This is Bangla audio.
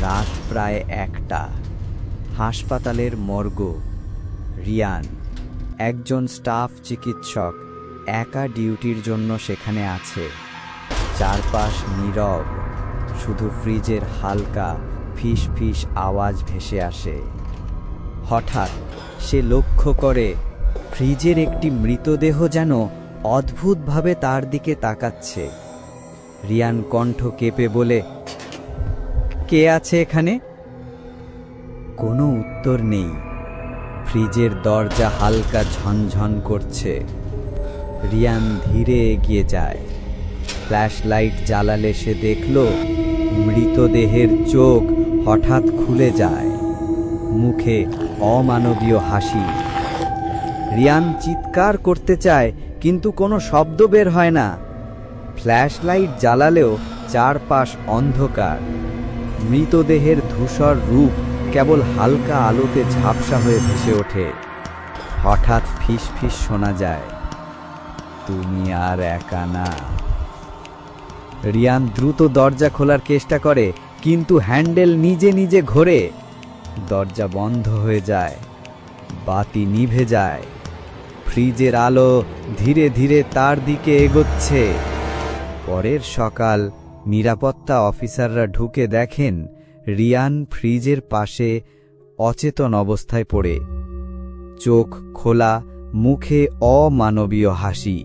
রাত প্রায় 1টা। হাসপাতালের মর্গ। রিয়ান, একজন স্টাফ চিকিৎসক, একা ডিউটির জন্য সেখানে আছে। চারপাশ নীরব, শুধু ফ্রিজের হালকা ফিস ফিস আওয়াজ ভেসে আসে। হঠাৎ সে লক্ষ্য করে ফ্রিজের একটি মৃতদেহ যেন অদ্ভুতভাবে তার দিকে তাকাচ্ছে। রিয়ান কণ্ঠ কেঁপে বলে, কে আছে এখানে? কোনো উত্তর নেই। ফ্রিজের দরজা হালকা ঝনঝন করছে। রিয়ান ধীরে এগিয়ে যায়। ফ্ল্যাশ লাইট জ্বালালে সে দেখল মৃতদেহের চোখ হঠাৎ খুলে যায়, মুখে অমানবীয় হাসি। রিয়ান চিৎকার করতে চায়, কিন্তু কোনো শব্দ বের হয় না। ফ্ল্যাশ লাইট জ্বালালেও চারপাশ অন্ধকার। মৃতদেহের ধূসর রূপ কেবল হালকা আলোতে ঝাপসা হয়ে ভেসে ওঠে। হঠাৎ ফিস ফিস শোনা যায়, তুমি আর একা না। রিয়ান দ্রুত দরজা খোলার চেষ্টা করে, কিন্তু হ্যান্ডেল নিজে নিজে ঘোরে। দরজা বন্ধ হয়ে যায়, বাতি নিভে যায়। ফ্রিজের আলো ধীরে ধীরে তার দিকে এগোচ্ছে। পরের সকাল নিরাপত্তা অফিসাররা ঢুকে দেখেন রিয়ান ফ্রিজের পাশে অচেতন অবস্থায় পড়ে, চোখ খোলা, মুখে অমানবীয় হাসি।